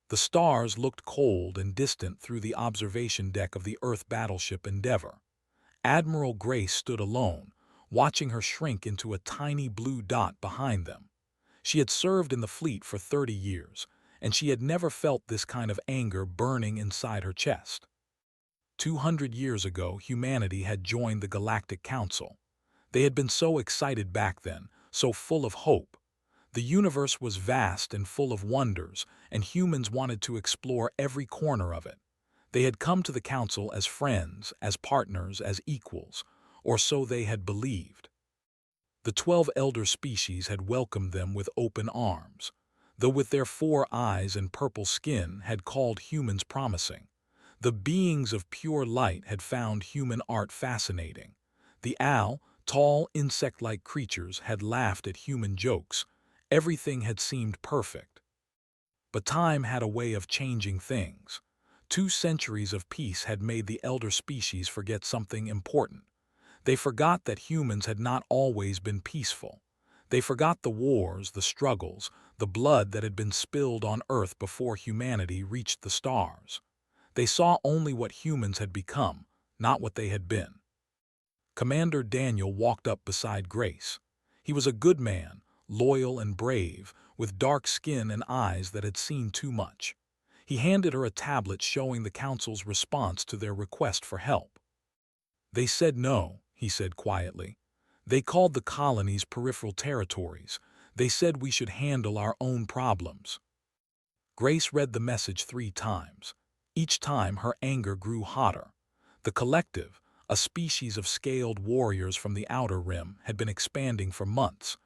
The stars looked cold and distant through the observation deck of the Earth battleship Endeavour. Admiral Grace stood alone, watching her shrink into a tiny blue dot behind them. She had served in the fleet for 30 years, and she had never felt this kind of anger burning inside her chest. 200 years ago, humanity had joined the Galactic Council. They had been so excited back then, so full of hope. The universe was vast and full of wonders, and humans wanted to explore every corner of it. They had come to the council as friends, as partners, as equals, or so they had believed. The 12 elder species had welcomed them with open arms, though with their 4 eyes and purple skin had called humans promising. The beings of pure light had found human art fascinating. The owl, tall, insect-like creatures had laughed at human jokes. Everything had seemed perfect. But time had a way of changing things. 2 centuries of peace had made the elder species forget something important. They forgot that humans had not always been peaceful. They forgot the wars, the struggles, the blood that had been spilled on Earth before humanity reached the stars. They saw only what humans had become, not what they had been. Commander Daniel walked up beside Grace. He was a good man, loyal and brave, with dark skin and eyes that had seen too much. He handed her a tablet showing the Council's response to their request for help. "They said no," he said quietly. "They called the colonies peripheral territories. They said we should handle our own problems." Grace read the message 3 times. Each time her anger grew hotter. The collective, a species of scaled warriors from the outer rim, had been expanding for months.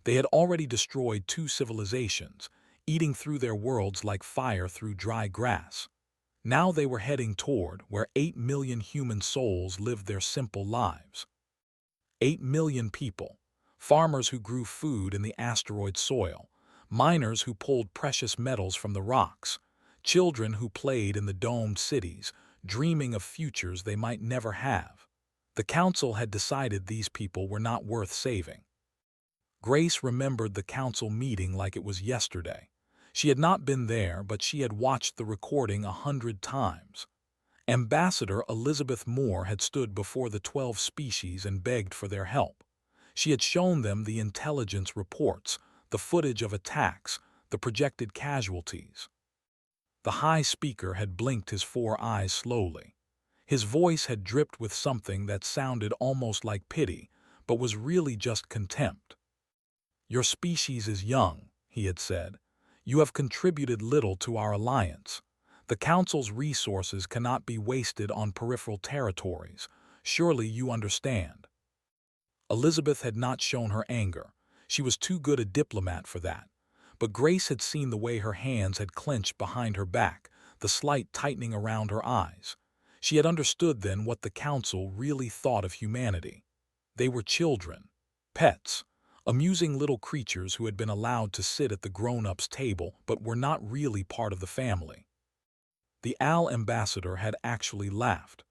They had already destroyed 2 civilizations, eating through their worlds like fire through dry grass. Now they were heading toward where 8 million human souls lived their simple lives. 8 million people, farmers who grew food in the asteroid soil, miners who pulled precious metals from the rocks, children who played in the domed cities, dreaming of futures they might never have. The Council had decided these people were not worth saving. Grace remembered the Council meeting like it was yesterday. She had not been there, but she had watched the recording 100 times. Ambassador Elizabeth Moore had stood before the 12 species and begged for their help. She had shown them the intelligence reports, the footage of attacks, the projected casualties. The High Speaker had blinked his 4 eyes slowly. His voice had dripped with something that sounded almost like pity, but was really just contempt. "Your species is young," he had said. "You have contributed little to our alliance. The Council's resources cannot be wasted on peripheral territories. Surely you understand." Elizabeth had not shown her anger. She was too good a diplomat for that. But Grace had seen the way her hands had clenched behind her back, the slight tightening around her eyes. She had understood then what the Council really thought of humanity. They were children, pets, amusing little creatures who had been allowed to sit at the grown-ups' table but were not really part of the family. The owl ambassador had actually laughed.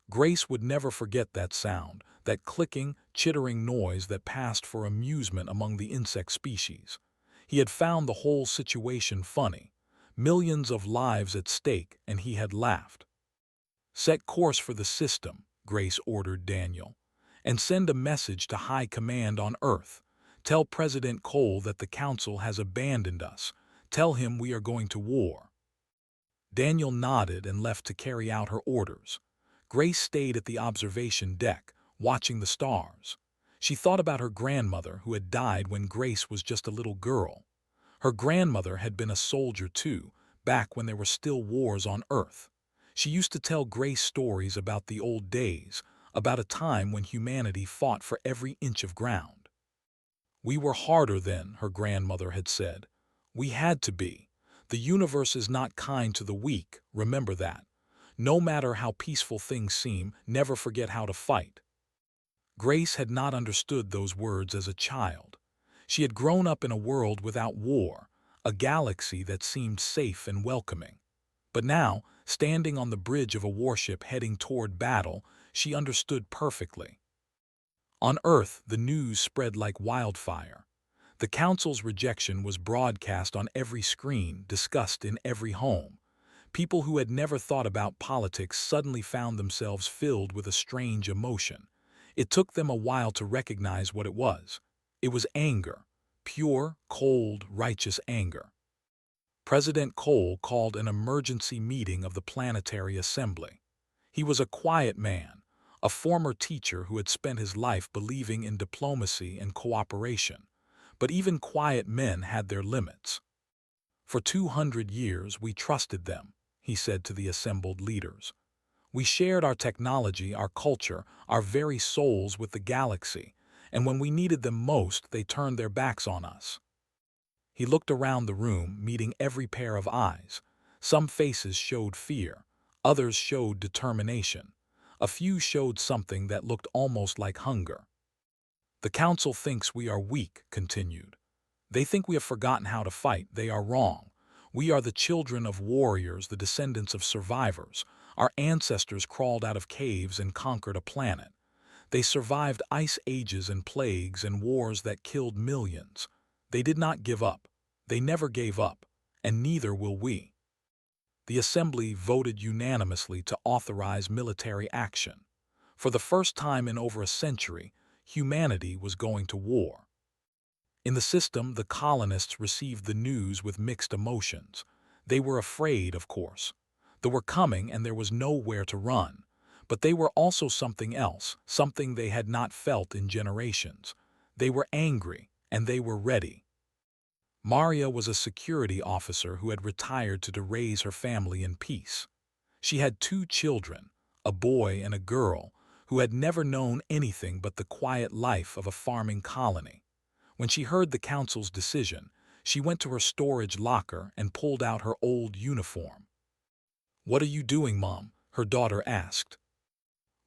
Grace would never forget that sound, that clicking, chittering noise that passed for amusement among the insect species. He had found the whole situation funny. Millions of lives at stake, and he had laughed. "Set course for the system," Grace ordered Daniel, "and send a message to High Command on Earth. Tell President Cole that the Council has abandoned us. Tell him we are going to war." Daniel nodded and left to carry out her orders. Grace stayed at the observation deck, watching the stars. She thought about her grandmother who had died when Grace was just a little girl. Her grandmother had been a soldier too, back when there were still wars on Earth. She used to tell Grace stories about the old days, about a time when humanity fought for every inch of ground. "We were harder then," her grandmother had said. "We had to be. The universe is not kind to the weak, remember that. No matter how peaceful things seem, never forget how to fight." Grace had not understood those words as a child. She had grown up in a world without war, a galaxy that seemed safe and welcoming. But now, standing on the bridge of a warship heading toward battle, she understood perfectly. On Earth, the news spread like wildfire. The council's rejection was broadcast on every screen, discussed in every home. People who had never thought about politics suddenly found themselves filled with a strange emotion. It took them a while to recognize what it was. It was anger, pure, cold, righteous anger. President Cole called an emergency meeting of the Planetary Assembly. He was a quiet man, a former teacher who had spent his life believing in diplomacy and cooperation. But even quiet men had their limits. "For 200 years we trusted them," he said to the assembled leaders. "We shared our technology, our culture, our very souls with the galaxy, and when we needed them most, they turned their backs on us." He looked around the room, meeting every pair of eyes. Some faces showed fear, others showed determination. A few showed something that looked almost like hunger. "The Council thinks we are weak," continued. "They think we have forgotten how to fight. They are wrong. We are the children of warriors, the descendants of survivors. Our ancestors crawled out of caves and conquered a planet. They survived ice ages and plagues and wars that killed millions. They did not give up. They never gave up, and neither will we." The Assembly voted unanimously to authorize military action. For the first time in over a century, humanity was going to war. In the system, the colonists received the news with mixed emotions. They were afraid, of course. They were coming and there was nowhere to run. But they were also something else, something they had not felt in generations. They were angry, and they were ready. Maria was a security officer who had retired to raise her family in peace. She had 2 children, a boy and a girl, who had never known anything but the quiet life of a farming colony. When she heard the council's decision, she went to her storage locker and pulled out her old uniform. "What are you doing, Mom?" her daughter asked.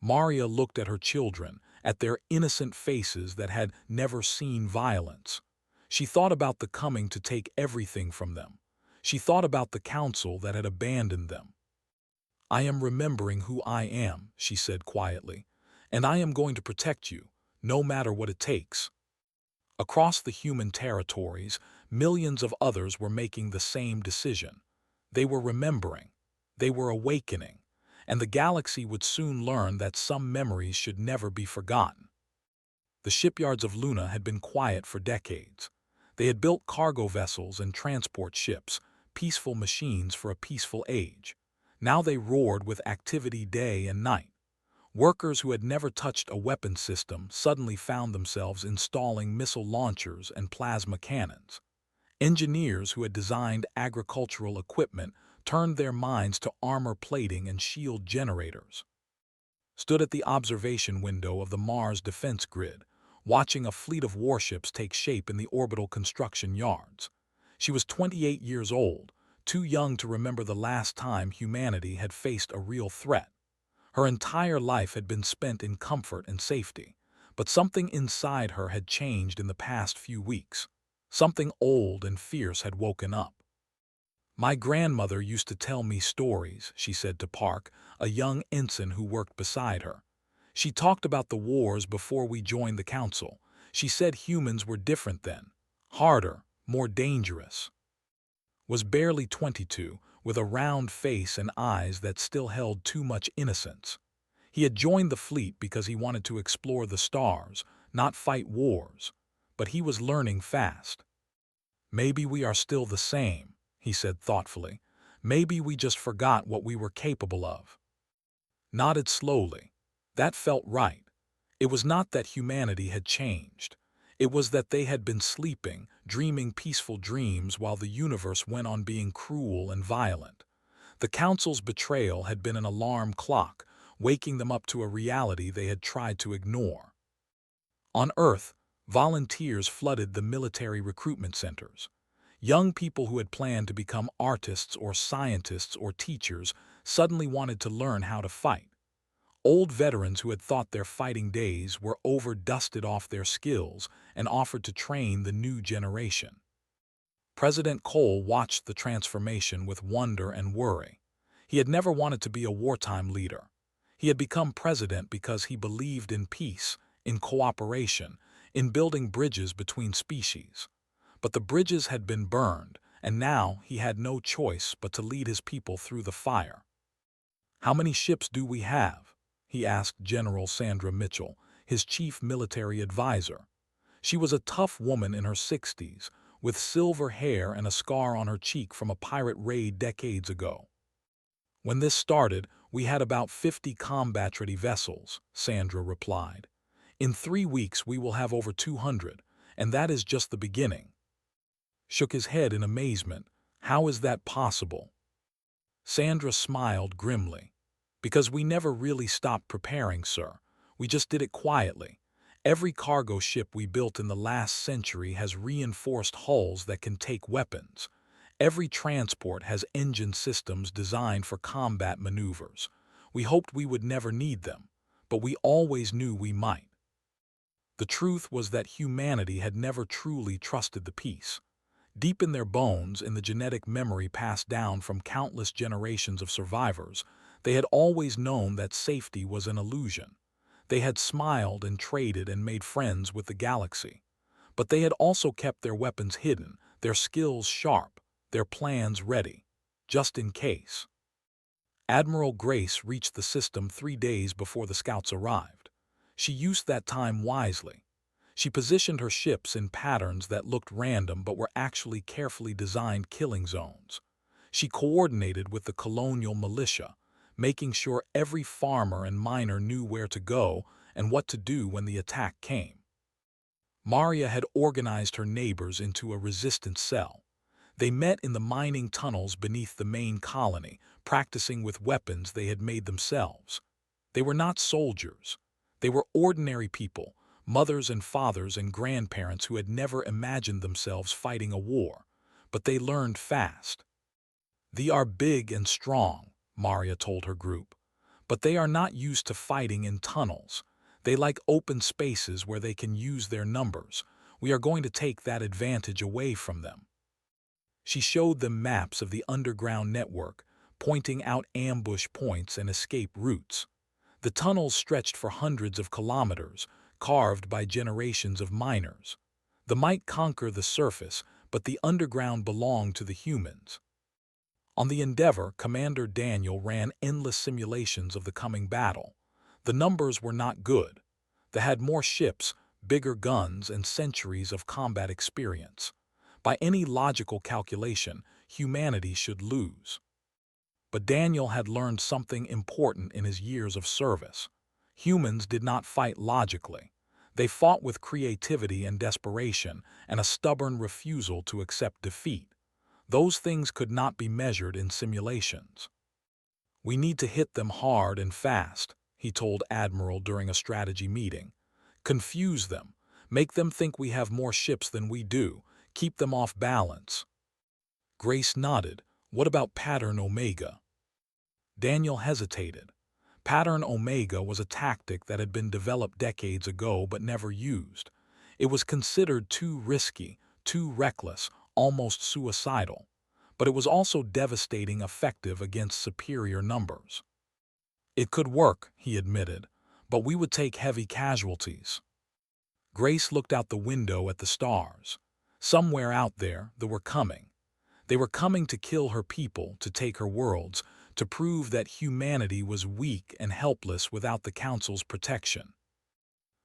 Maria looked at her children, at their innocent faces that had never seen violence. She thought about the coming to take everything from them. She thought about the council that had abandoned them. "I am remembering who I am," she said quietly, "and I am going to protect you, no matter what it takes." Across the human territories, millions of others were making the same decision. They were remembering. They were awakening. And the galaxy would soon learn that some memories should never be forgotten. The shipyards of Luna had been quiet for decades. They had built cargo vessels and transport ships, peaceful machines for a peaceful age. Now they roared with activity day and night. Workers who had never touched a weapon system suddenly found themselves installing missile launchers and plasma cannons. Engineers who had designed agricultural equipment turned their minds to armor plating and shield generators. Stood at the observation window of the Mars defense grid, watching a fleet of warships take shape in the orbital construction yards. She was 28 years old, too young to remember the last time humanity had faced a real threat. Her entire life had been spent in comfort and safety, but something inside her had changed in the past few weeks. Something old and fierce had woken up. "My grandmother used to tell me stories," she said to Park, a young ensign who worked beside her. "She talked about the wars before we joined the council. She said humans were different then, harder, more dangerous." Was barely 22, with a round face and eyes that still held too much innocence. He had joined the fleet because he wanted to explore the stars, not fight wars. But he was learning fast. "Maybe we are still the same," he said thoughtfully. "Maybe we just forgot what we were capable of." Nodded slowly. That felt right. It was not that humanity had changed. It was that they had been sleeping, dreaming peaceful dreams while the universe went on being cruel and violent. The Council's betrayal had been an alarm clock, waking them up to a reality they had tried to ignore. On Earth, volunteers flooded the military recruitment centers. Young people who had planned to become artists or scientists or teachers suddenly wanted to learn how to fight. Old veterans who had thought their fighting days were over dusted off their skills and offered to train the new generation. President Cole watched the transformation with wonder and worry. He had never wanted to be a wartime leader. He had become president because he believed in peace, in cooperation, in building bridges between species. But the bridges had been burned, and now he had no choice but to lead his people through the fire. "How many ships do we have?" he asked General Sandra Mitchell, his chief military advisor. She was a tough woman in her 60s, with silver hair and a scar on her cheek from a pirate raid decades ago. "When this started, we had about 50 combat-ready vessels," Sandra replied. "In 3 weeks we will have over 200, and that is just the beginning." Shook his head in amazement. "How is that possible?" Sandra smiled grimly. "Because we never really stopped preparing, sir. We just did it quietly. Every cargo ship we built in the last century has reinforced hulls that can take weapons. Every transport has engine systems designed for combat maneuvers. We hoped we would never need them, but we always knew we might." The truth was that humanity had never truly trusted the peace. Deep in their bones, in the genetic memory passed down from countless generations of survivors, they had always known that safety was an illusion. They had smiled and traded and made friends with the galaxy. But they had also kept their weapons hidden, their skills sharp, their plans ready, just in case. Admiral Grace reached the system 3 days before the scouts arrived. She used that time wisely. She positioned her ships in patterns that looked random but were actually carefully designed killing zones. She coordinated with the colonial militia, making sure every farmer and miner knew where to go and what to do when the attack came. Maria had organized her neighbors into a resistance cell. They met in the mining tunnels beneath the main colony, practicing with weapons they had made themselves. They were not soldiers. They were ordinary people, mothers and fathers and grandparents who had never imagined themselves fighting a war. But they learned fast. "They are big and strong," Maria told her group. "But they are not used to fighting in tunnels. They like open spaces where they can use their numbers. We are going to take that advantage away from them." She showed them maps of the underground network, pointing out ambush points and escape routes. The tunnels stretched for hundreds of kilometers, carved by generations of miners. They might conquer the surface, but the underground belonged to the humans. On the Endeavor, Commander Daniel ran endless simulations of the coming battle. The numbers were not good. They had more ships, bigger guns, and centuries of combat experience. By any logical calculation, humanity should lose. But Daniel had learned something important in his years of service. Humans did not fight logically. They fought with creativity and desperation, and a stubborn refusal to accept defeat. Those things could not be measured in simulations. "We need to hit them hard and fast," he told Admiral during a strategy meeting. "Confuse them. Make them think we have more ships than we do. Keep them off balance." Grace nodded. "What about Pattern Omega?" Daniel hesitated. Pattern Omega was a tactic that had been developed decades ago but never used. It was considered too risky, too reckless, almost suicidal. But it was also devastating effective against superior numbers. "It could work," he admitted, "but we would take heavy casualties." Grace looked out the window at the stars. Somewhere out there, they were coming. They were coming to kill her people, to take her worlds, to prove that humanity was weak and helpless without the Council's protection.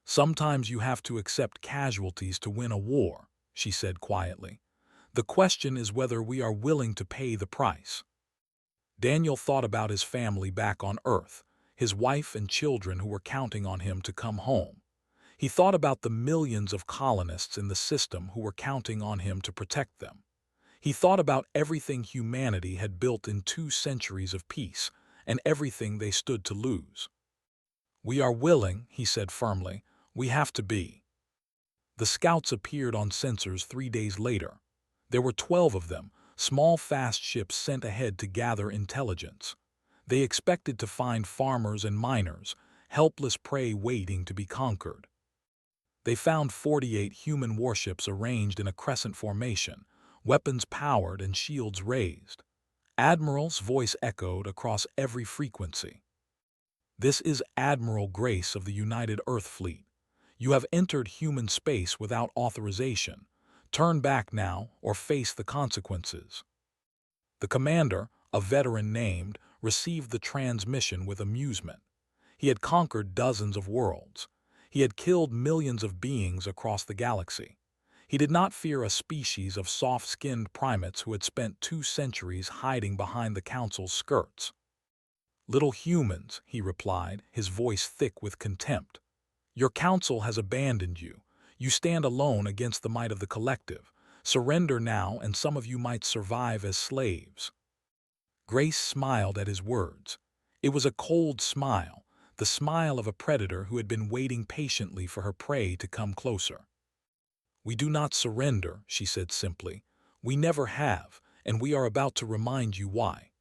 "Sometimes you have to accept casualties to win a war," she said quietly. "The question is whether we are willing to pay the price." Daniel thought about his family back on Earth, his wife and children who were counting on him to come home. He thought about the millions of colonists in the system who were counting on him to protect them. He thought about everything humanity had built in 2 centuries of peace, and everything they stood to lose. "We are willing," he said firmly. "We have to be." The scouts appeared on sensors 3 days later. There were 12 of them, small fast ships sent ahead to gather intelligence. They expected to find farmers and miners, helpless prey waiting to be conquered. They found 48 human warships arranged in a crescent formation, weapons powered and shields raised. Admiral's voice echoed across every frequency. "This is Admiral Grace of the United Earth Fleet. You have entered human space without authorization. Turn back now or face the consequences. The commander, a veteran named, received the transmission with amusement. He had conquered dozens of worlds. He had killed millions of beings across the galaxy. He did not fear a species of soft-skinned primates who had spent 2 centuries hiding behind the Council's skirts. "Little humans," he replied, his voice thick with contempt. "Your council has abandoned you. You stand alone against the might of the collective. Surrender now, and some of you might survive as slaves." Grace smiled at his words. It was a cold smile, the smile of a predator who had been waiting patiently for her prey to come closer. "We do not surrender," she said simply. "We never have, and we are about to remind you why."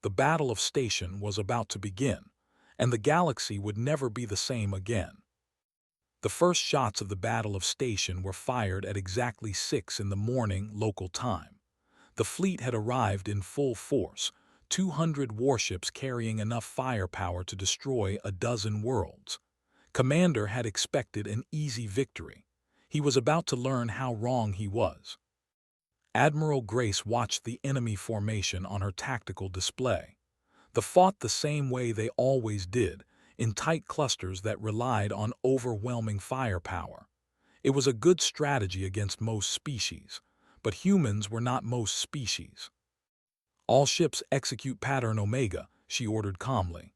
The Battle of Station was about to begin, and the galaxy would never be the same again. The first shots of the Battle of Station were fired at exactly 6 in the morning local time. The fleet had arrived in full force, 200 warships carrying enough firepower to destroy a dozen worlds. Commander had expected an easy victory. He was about to learn how wrong he was. Admiral Grace watched the enemy formation on her tactical display. They fought the same way they always did, in tight clusters that relied on overwhelming firepower. It was a good strategy against most species, but humans were not most species. "All ships execute pattern Omega," she ordered calmly.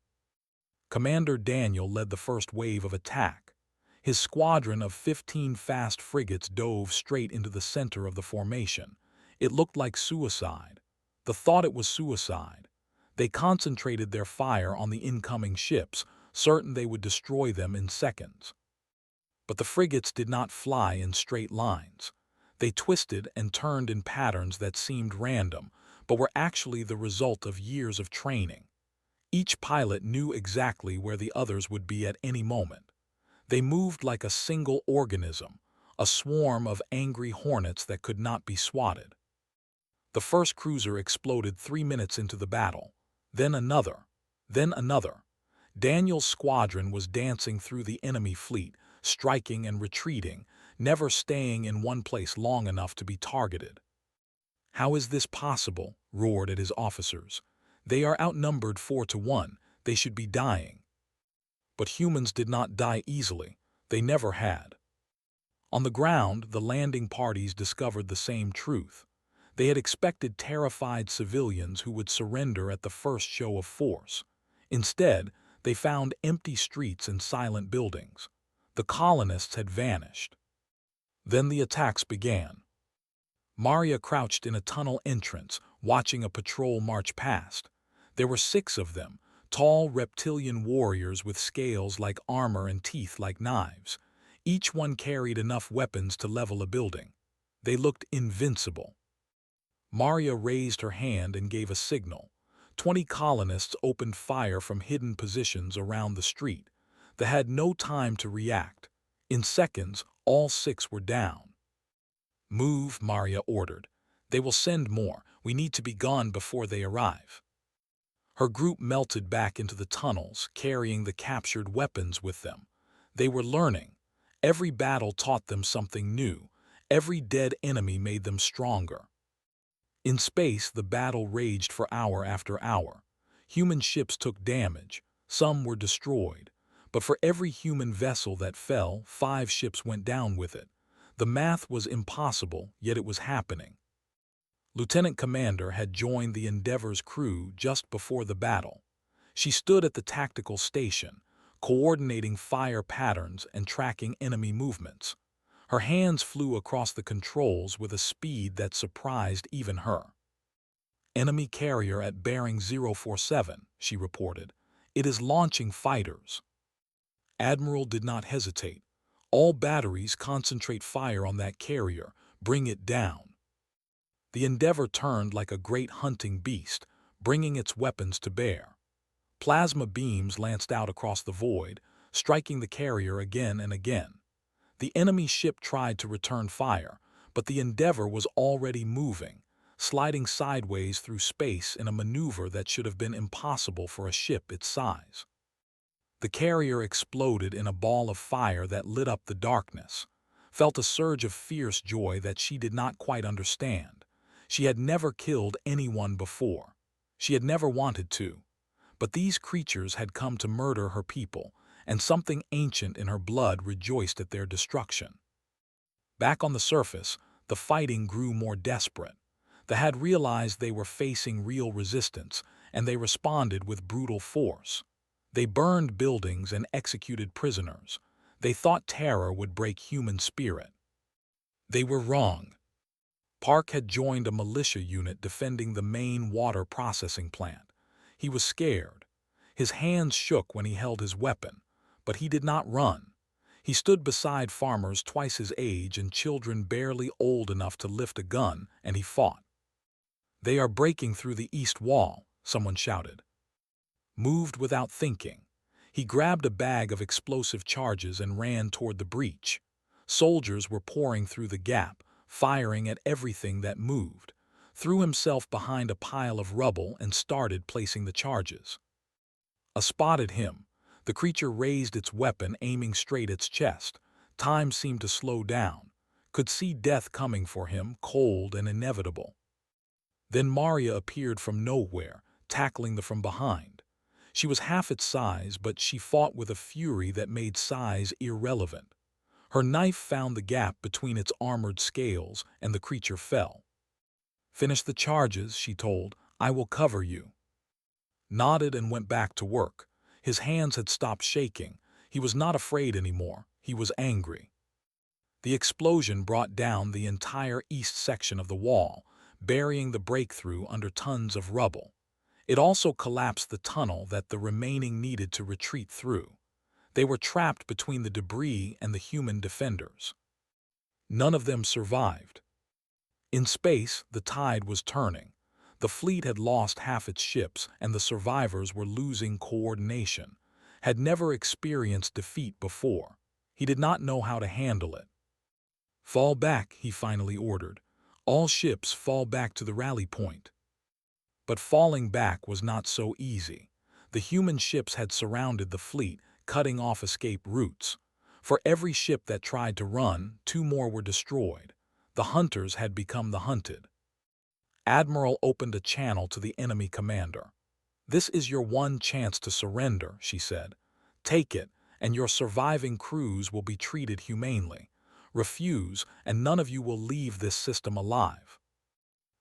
Commander Daniel led the first wave of attack. His squadron of 15 fast frigates dove straight into the center of the formation. It looked like suicide. The thought it was suicide. They concentrated their fire on the incoming ships, certain they would destroy them in seconds. But the frigates did not fly in straight lines. They twisted and turned in patterns that seemed random, but were actually the result of years of training. Each pilot knew exactly where the others would be at any moment. They moved like a single organism, a swarm of angry hornets that could not be swatted. The first cruiser exploded 3 minutes into the battle. Then another. Then another. Daniel's squadron was dancing through the enemy fleet, striking and retreating, never staying in one place long enough to be targeted. "How is this possible?" roared at his officers. "They are outnumbered 4-1. They should be dying." But humans did not die easily. They never had. On the ground, the landing parties discovered the same truth. They had expected terrified civilians who would surrender at the first show of force. Instead, they found empty streets and silent buildings. The colonists had vanished. Then the attacks began. Maria crouched in a tunnel entrance, watching a patrol march past. There were 6 of them, tall reptilian warriors with scales like armor and teeth like knives. Each one carried enough weapons to level a building. They looked invincible. Maria raised her hand and gave a signal. 20 colonists opened fire from hidden positions around the street. They had no time to react. In seconds, all 6 were down. "Move," Maria ordered. "They will send more. We need to be gone before they arrive." Her group melted back into the tunnels, carrying the captured weapons with them. They were learning. Every battle taught them something new. Every dead enemy made them stronger. In space, the battle raged for hour after hour. Human ships took damage. Some were destroyed. But for every human vessel that fell, 5 ships went down with it. The math was impossible, yet it was happening. Lieutenant Commander had joined the Endeavor's crew just before the battle. She stood at the tactical station, coordinating fire patterns and tracking enemy movements. Her hands flew across the controls with a speed that surprised even her. "Enemy carrier at bearing 047, she reported. "It is launching fighters." Admiral did not hesitate. "All batteries concentrate fire on that carrier. Bring it down." The Endeavor turned like a great hunting beast, bringing its weapons to bear. Plasma beams lanced out across the void, striking the carrier again and again. The enemy ship tried to return fire, but the Endeavor was already moving, sliding sideways through space in a maneuver that should have been impossible for a ship its size. The carrier exploded in a ball of fire that lit up the darkness. felt a surge of fierce joy that she did not quite understand. She had never killed anyone before. She had never wanted to. But these creatures had come to murder her people, and something ancient in her blood rejoiced at their destruction. Back on the surface, the fighting grew more desperate. The had realized they were facing real resistance, and they responded with brutal force. They burned buildings and executed prisoners. They thought terror would break human spirit. They were wrong. Park had joined a militia unit defending the main water processing plant. He was scared. His hands shook when he held his weapon, but he did not run. He stood beside farmers twice his age and children barely old enough to lift a gun, and he fought. "They are breaking through the east wall," someone shouted. Moved without thinking, he grabbed a bag of explosive charges and ran toward the breach. Soldiers were pouring through the gap, firing at everything that moved, threw himself behind a pile of rubble and started placing the charges. Spotted him. The creature raised its weapon, aiming straight at its chest. Time seemed to slow down. Could see death coming for him, cold and inevitable. Then Maria appeared from nowhere, tackling the from behind. She was half its size, but she fought with a fury that made size irrelevant. Her knife found the gap between its armored scales, and the creature fell. "Finish the charges," she told. "I will cover you." Nodded and went back to work. His hands had stopped shaking. He was not afraid anymore. He was angry. The explosion brought down the entire east section of the wall, burying the breakthrough under tons of rubble. It also collapsed the tunnel that the remaining needed to retreat through. They were trapped between the debris and the human defenders. None of them survived. In space, the tide was turning. The fleet had lost half its ships, and the survivors were losing coordination. Had never experienced defeat before. He did not know how to handle it. "Fall back," he finally ordered. "All ships fall back to the rally point." But falling back was not so easy. The human ships had surrounded the fleet, cutting off escape routes. For every ship that tried to run, 2 more were destroyed. The hunters had become the hunted. Admiral opened a channel to the enemy commander. "This is your one chance to surrender," she said. "Take it, and your surviving crews will be treated humanely. Refuse, and none of you will leave this system alive."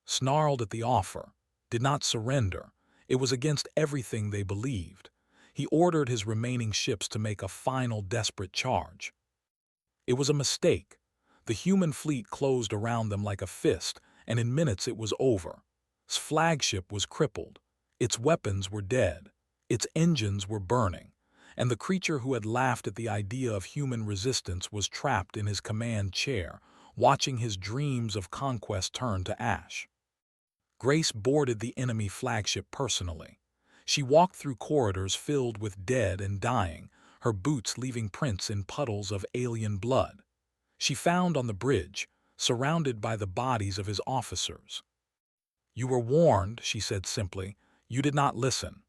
Snarled at the offer, did not surrender. It was against everything they believed. He ordered his remaining ships to make a final desperate charge. It was a mistake. The human fleet closed around them like a fist, and in minutes it was over. Its flagship was crippled. Its weapons were dead. Its engines were burning. And the creature who had laughed at the idea of human resistance was trapped in his command chair, watching his dreams of conquest turn to ash. Grace boarded the enemy flagship personally. She walked through corridors filled with dead and dying, her boots leaving prints in puddles of alien blood. She found on the bridge, surrounded by the bodies of his officers. "You were warned," she said simply. "You did not listen."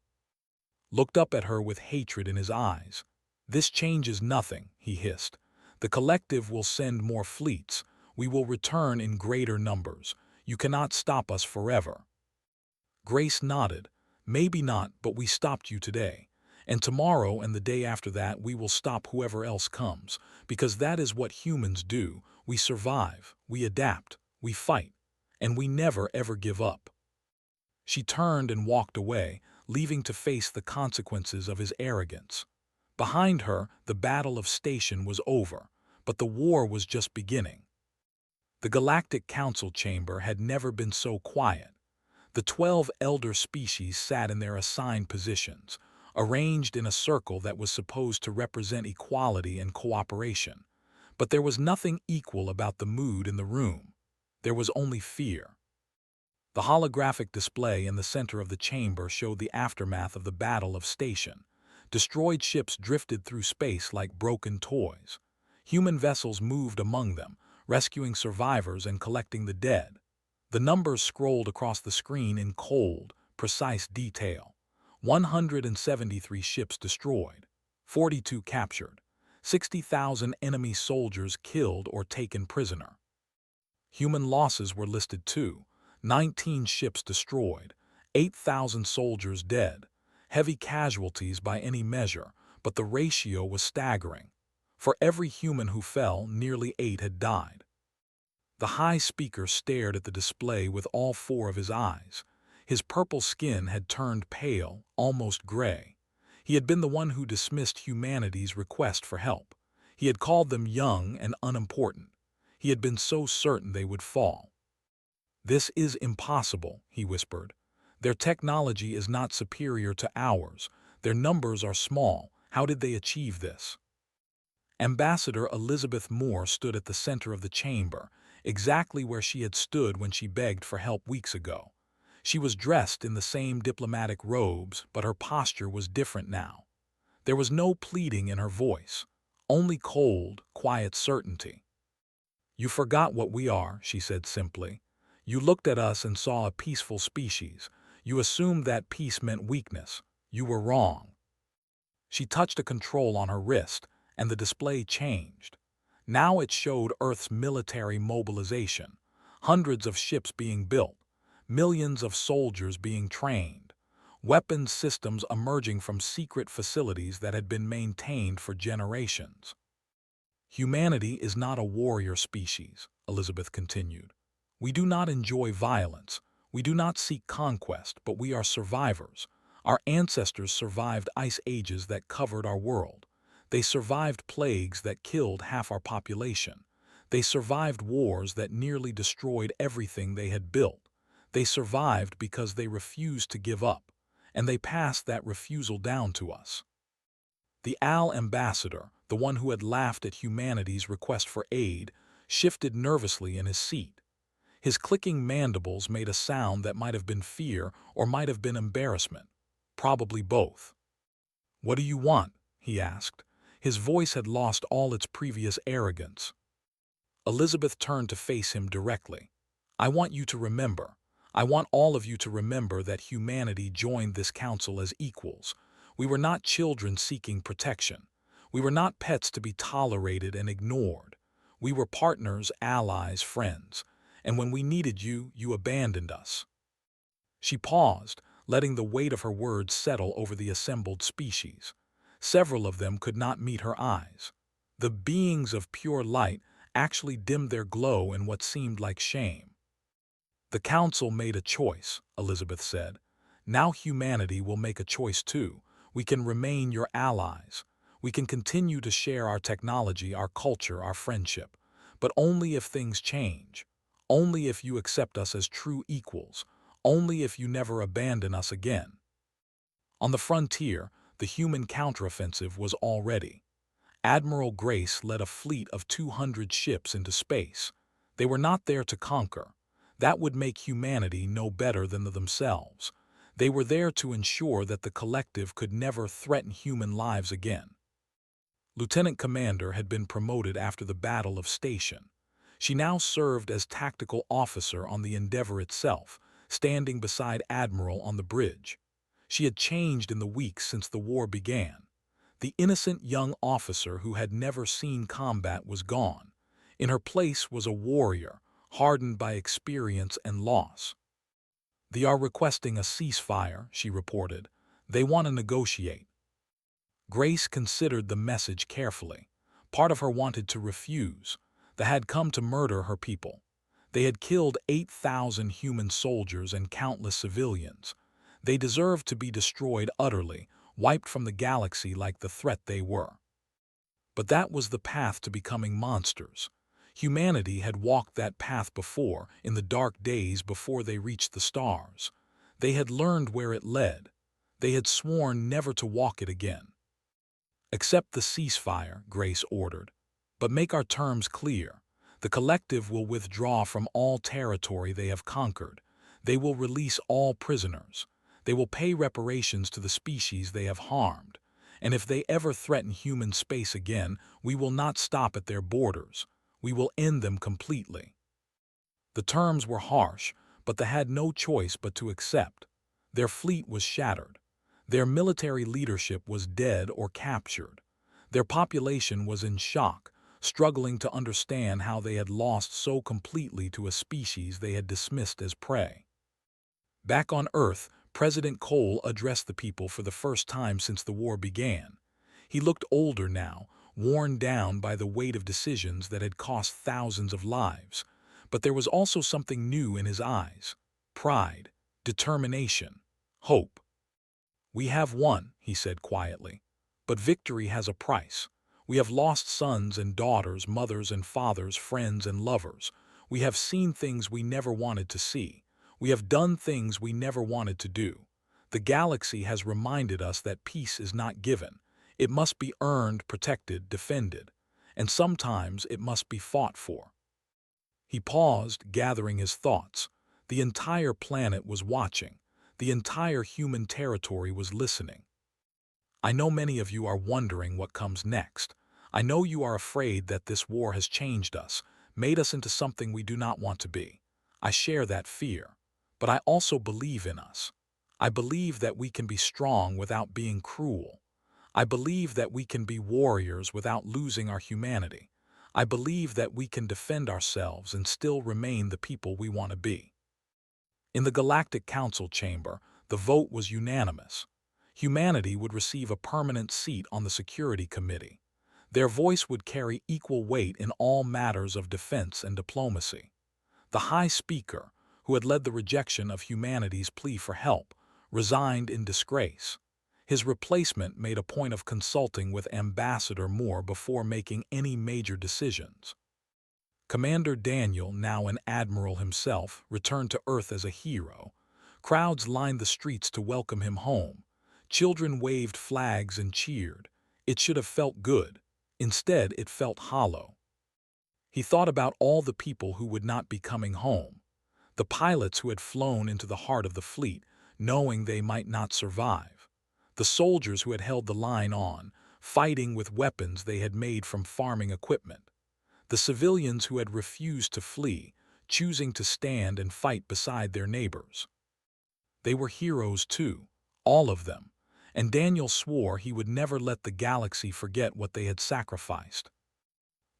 Looked up at her with hatred in his eyes. "This changes nothing," he hissed. "The collective will send more fleets. We will return in greater numbers. You cannot stop us forever." Grace nodded. "Maybe not, but we stopped you today. And tomorrow and the day after that we will stop whoever else comes, because that is what humans do. We survive, we adapt, we fight, and we never ever give up." She turned and walked away, leaving to face the consequences of his arrogance. Behind her, the Battle of Station was over, but the war was just beginning. The Galactic Council chamber had never been so quiet. The 12 elder species sat in their assigned positions, arranged in a circle that was supposed to represent equality and cooperation. But there was nothing equal about the mood in the room. There was only fear. The holographic display in the center of the chamber showed the aftermath of the Battle of Station. Destroyed ships drifted through space like broken toys. Human vessels moved among them, rescuing survivors and collecting the dead. The numbers scrolled across the screen in cold, precise detail. 173 ships destroyed, 42 captured, 60,000 enemy soldiers killed or taken prisoner. Human losses were listed too: 19 ships destroyed, 8,000 soldiers dead, heavy casualties by any measure, but the ratio was staggering. For every human who fell, nearly 8 had died. The High Speaker stared at the display with all 4 of his eyes. His purple skin had turned pale, almost gray. He had been the one who dismissed humanity's request for help. He had called them young and unimportant. He had been so certain they would fall. "This is impossible," he whispered. "Their technology is not superior to ours. Their numbers are small. How did they achieve this?" Ambassador Elizabeth Moore stood at the center of the chamber, exactly where she had stood when she begged for help weeks ago. She was dressed in the same diplomatic robes, but her posture was different now. There was no pleading in her voice, only cold, quiet certainty. "You forgot what we are," she said simply. "You looked at us and saw a peaceful species. You assumed that peace meant weakness. You were wrong." She touched a control on her wrist, and the display changed. Now it showed Earth's military mobilization, hundreds of ships being built, millions of soldiers being trained, weapons systems emerging from secret facilities that had been maintained for generations. "Humanity is not a warrior species," Elizabeth continued. "We do not enjoy violence. We do not seek conquest, but we are survivors. Our ancestors survived ice ages that covered our world. They survived plagues that killed half our population. They survived wars that nearly destroyed everything they had built. They survived because they refused to give up, and they passed that refusal down to us." The ambassador, the one who had laughed at humanity's request for aid, shifted nervously in his seat. His clicking mandibles made a sound that might have been fear or might have been embarrassment. Probably both. "What do you want?" he asked. His voice had lost all its previous arrogance. Elizabeth turned to face him directly. "I want you to remember. I want all of you to remember that humanity joined this council as equals. We were not children seeking protection. We were not pets to be tolerated and ignored. We were partners, allies, friends. And when we needed you, you abandoned us." She paused, letting the weight of her words settle over the assembled species. Several of them could not meet her eyes. The beings of pure light actually dimmed their glow in what seemed like shame. "The Council made a choice," Elizabeth said. "Now humanity will make a choice too. We can remain your allies. We can continue to share our technology, our culture, our friendship. But only if things change. Only if you accept us as true equals. Only if you never abandon us again." On the frontier, the human counteroffensive was already. Admiral Grace led a fleet of 200 ships into space. They were not there to conquer. That would make humanity no better than themselves. They were there to ensure that the collective could never threaten human lives again. Lieutenant Commander had been promoted after the Battle of Station. She now served as tactical officer on the Endeavour itself, standing beside Admiral on the bridge. She had changed in the weeks since the war began. The innocent young officer who had never seen combat was gone. In her place was a warrior, hardened by experience and loss. "They are requesting a ceasefire," she reported. "They want to negotiate." Grace considered the message carefully. Part of her wanted to refuse. They had come to murder her people. They had killed 8,000 human soldiers and countless civilians. They deserved to be destroyed utterly, wiped from the galaxy like the threat they were. But that was the path to becoming monsters. Humanity had walked that path before, in the dark days before they reached the stars. They had learned where it led. They had sworn never to walk it again. "Accept the ceasefire," Grace ordered. "But make our terms clear. The collective will withdraw from all territory they have conquered. They will release all prisoners. They will pay reparations to the species they have harmed. And if they ever threaten human space again, we will not stop at their borders. We will end them completely." The terms were harsh, but they had no choice but to accept. Their fleet was shattered. Their military leadership was dead or captured. Their population was in shock, struggling to understand how they had lost so completely to a species they had dismissed as prey. Back on Earth, President Cole addressed the people for the first time since the war began. He looked older now, worn down by the weight of decisions that had cost thousands of lives. But there was also something new in his eyes: pride, determination, hope. "We have won," he said quietly. "But victory has a price. We have lost sons and daughters, mothers and fathers, friends and lovers. We have seen things we never wanted to see. We have done things we never wanted to do. The galaxy has reminded us that peace is not given. It must be earned, protected, defended. And sometimes it must be fought for." He paused, gathering his thoughts. The entire planet was watching. The entire human territory was listening. "I know many of you are wondering what comes next. I know you are afraid that this war has changed us, made us into something we do not want to be. I share that fear. But I also believe in us. I believe that we can be strong without being cruel. I believe that we can be warriors without losing our humanity. I believe that we can defend ourselves and still remain the people we want to be." In the Galactic Council chamber, the vote was unanimous. Humanity would receive a permanent seat on the Security Committee. Their voice would carry equal weight in all matters of defense and diplomacy. The High Speaker, who had led the rejection of humanity's plea for help, resigned in disgrace. His replacement made a point of consulting with Ambassador Moore before making any major decisions. Commander Daniel, now an admiral himself, returned to Earth as a hero. Crowds lined the streets to welcome him home. Children waved flags and cheered. It should have felt good. Instead, it felt hollow. He thought about all the people who would not be coming home. The pilots who had flown into the heart of the fleet, knowing they might not survive. The soldiers who had held the line on, fighting with weapons they had made from farming equipment. The civilians who had refused to flee, choosing to stand and fight beside their neighbors. They were heroes too, all of them, and Daniel swore he would never let the galaxy forget what they had sacrificed.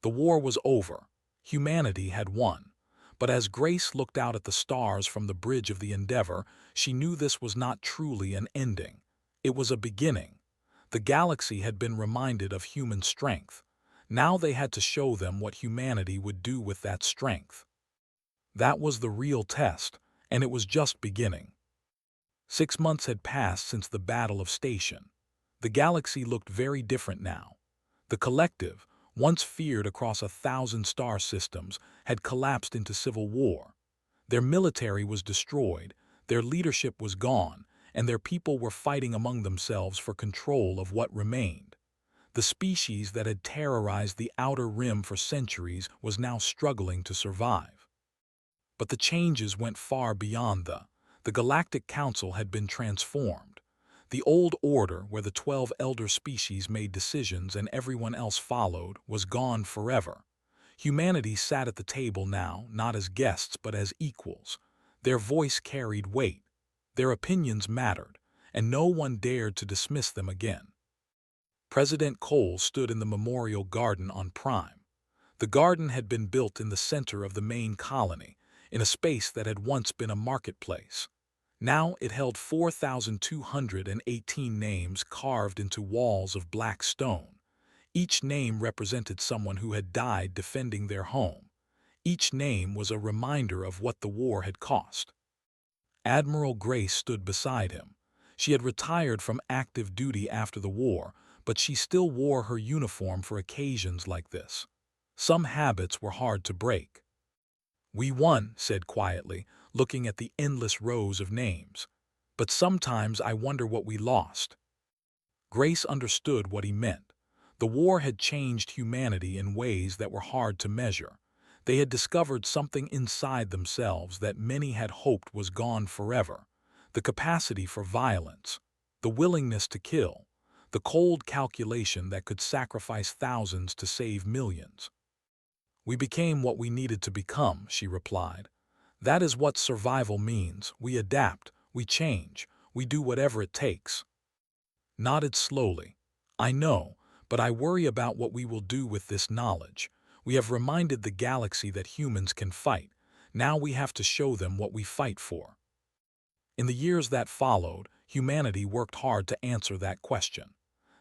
The war was over. Humanity had won. But as Grace looked out at the stars from the bridge of the Endeavor, she knew this was not truly an ending. It was a beginning. The galaxy had been reminded of human strength. Now they had to show them what humanity would do with that strength. That was the real test, and it was just beginning. 6 months had passed since the Battle of Station. The galaxy looked very different now. The collective, once feared across 1,000 star systems, had collapsed into civil war. Their military was destroyed, their leadership was gone, and their people were fighting among themselves for control of what remained. The species that had terrorized the outer rim for centuries was now struggling to survive. But the changes went far beyond the Galactic Council had been transformed. The old order, where the 12 elder species made decisions and everyone else followed, was gone forever. Humanity sat at the table now, not as guests but as equals. Their voice carried weight. Their opinions mattered, and no one dared to dismiss them again. President Cole stood in the memorial garden on Prime. The garden had been built in the center of the main colony, in a space that had once been a marketplace. Now it held 4,218 names carved into walls of black stone. Each name represented someone who had died defending their home. Each name was a reminder of what the war had cost. Admiral Grace stood beside him. She had retired from active duty after the war, but she still wore her uniform for occasions like this. Some habits were hard to break. "We won," said quietly, looking at the endless rows of names. "But sometimes I wonder what we lost." Grace understood what he meant. The war had changed humanity in ways that were hard to measure. They had discovered something inside themselves that many had hoped was gone forever: the capacity for violence, the willingness to kill, the cold calculation that could sacrifice thousands to save millions. "We became what we needed to become," she replied. "That is what survival means. We adapt, we change, we do whatever it takes." Nodded slowly. "I know, But I worry about what we will do with this knowledge. We have reminded the galaxy that humans can fight. Now we have to show them what we fight for." In the years that followed, humanity worked hard to answer that question.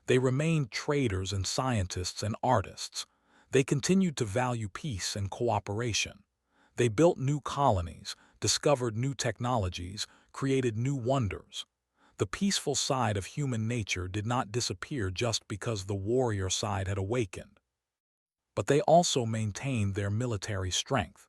They remained traders and scientists and artists. They continued to value peace and cooperation. They built new colonies, discovered new technologies, created new wonders. The peaceful side of human nature did not disappear just because the warrior side had awakened. But they also maintained their military strength.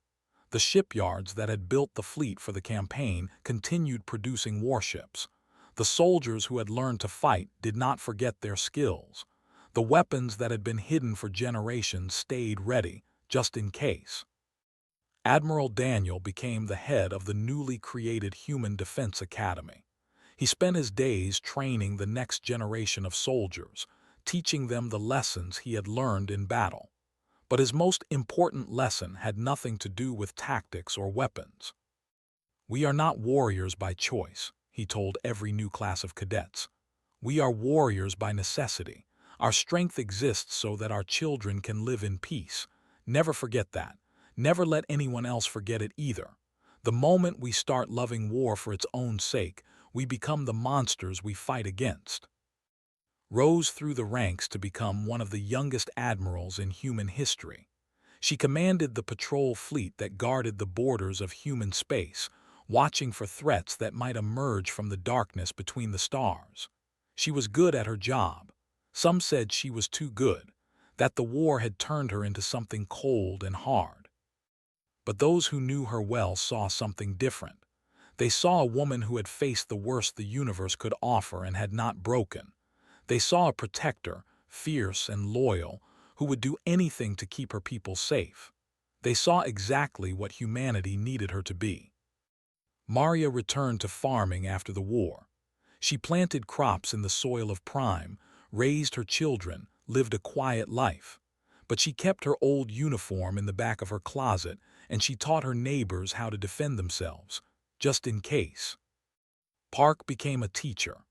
The shipyards that had built the fleet for the campaign continued producing warships. The soldiers who had learned to fight did not forget their skills. The weapons that had been hidden for generations stayed ready, just in case. Admiral Daniel became the head of the newly created Human Defense Academy. He spent his days training the next generation of soldiers, teaching them the lessons he had learned in battle. But his most important lesson had nothing to do with tactics or weapons. "We are not warriors by choice," he told every new class of cadets. "We are warriors by necessity. Our strength exists so that our children can live in peace. Never forget that. Never let anyone else forget it either. The moment we start loving war for its own sake, we become the monsters we fight against." Rose through the ranks to become one of the youngest admirals in human history. She commanded the patrol fleet that guarded the borders of human space, watching for threats that might emerge from the darkness between the stars. She was good at her job. Some said she was too good, that the war had turned her into something cold and hard. But those who knew her well saw something different. They saw a woman who had faced the worst the universe could offer and had not broken. They saw a protector, fierce and loyal, who would do anything to keep her people safe. They saw exactly what humanity needed her to be. Maria returned to farming after the war. She planted crops in the soil of Prime, raised her children, lived a quiet life. But she kept her old uniform in the back of her closet, and she taught her neighbors how to defend themselves, just in case. Park became a teacher.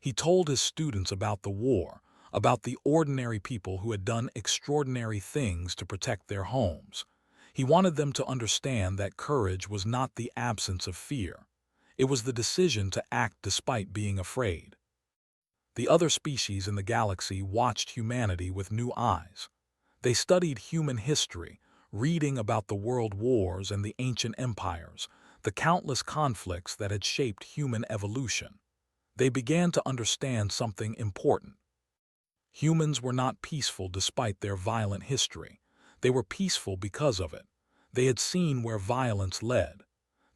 He told his students about the war, about the ordinary people who had done extraordinary things to protect their homes. He wanted them to understand that courage was not the absence of fear. It was the decision to act despite being afraid. The other species in the galaxy watched humanity with new eyes. They studied human history, reading about the world wars and the ancient empires, the countless conflicts that had shaped human evolution. They began to understand something important. Humans were not peaceful despite their violent history. They were peaceful because of it. They had seen where violence led.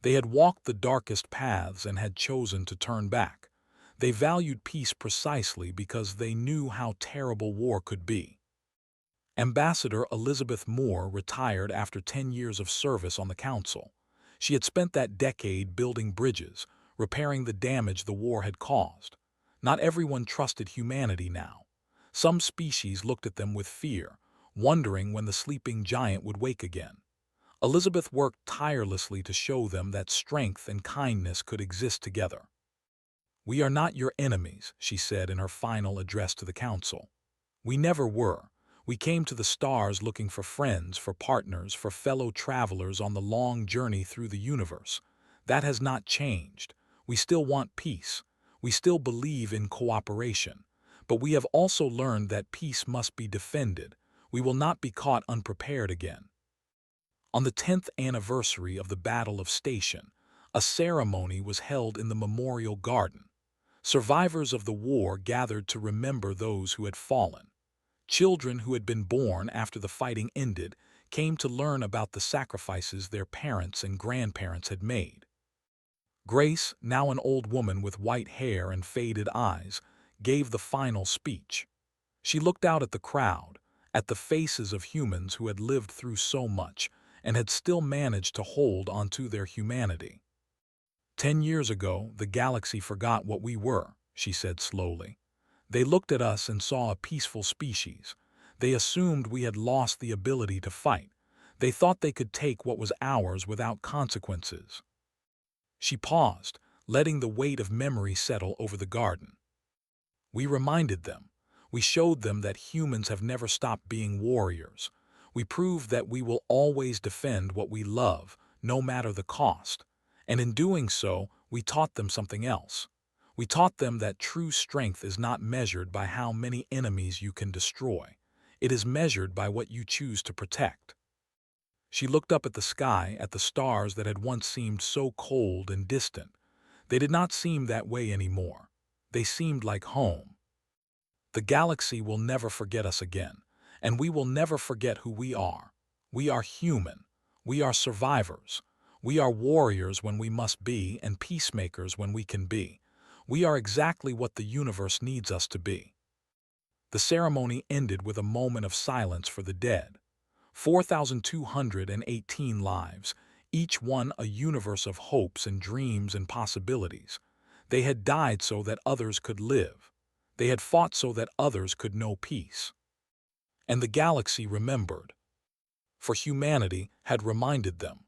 They had walked the darkest paths and had chosen to turn back. They valued peace precisely because they knew how terrible war could be. Ambassador Elizabeth Moore retired after 10 years of service on the Council. She had spent that decade building bridges, repairing the damage the war had caused. Not everyone trusted humanity now. Some species looked at them with fear, wondering when the sleeping giant would wake again. Elizabeth worked tirelessly to show them that strength and kindness could exist together. "We are not your enemies," she said in her final address to the Council. "We never were. We came to the stars looking for friends, for partners, for fellow travelers on the long journey through the universe. That has not changed. We still want peace. We still believe in cooperation. But we have also learned that peace must be defended. We will not be caught unprepared again." On the 10th anniversary of the Battle of Station, a ceremony was held in the Memorial Garden. Survivors of the war gathered to remember those who had fallen. Children who had been born after the fighting ended came to learn about the sacrifices their parents and grandparents had made. Grace, now an old woman with white hair and faded eyes, gave the final speech. She looked out at the crowd, at the faces of humans who had lived through so much and had still managed to hold onto their humanity. 10 years ago, the galaxy forgot what we were," she said slowly. "They looked at us and saw a peaceful species. They assumed we had lost the ability to fight. They thought they could take what was ours without consequences." She paused, letting the weight of memory settle over the garden. "We reminded them. We showed them that humans have never stopped being warriors. We proved that we will always defend what we love, no matter the cost. And in doing so, we taught them something else. We taught them that true strength is not measured by how many enemies you can destroy. It is measured by what you choose to protect. She looked up at the sky, at the stars that had once seemed so cold and distant. They did not seem that way anymore. They seemed like home. The galaxy will never forget us again, and we will never forget who we are. We are human. We are survivors. We are warriors when we must be, and peacemakers when we can be. We are exactly what the universe needs us to be. The ceremony ended with a moment of silence for the dead. 4,218 lives, each one a universe of hopes and dreams and possibilities. They had died so that others could live. They had fought so that others could know peace. And the galaxy remembered. For humanity had reminded them.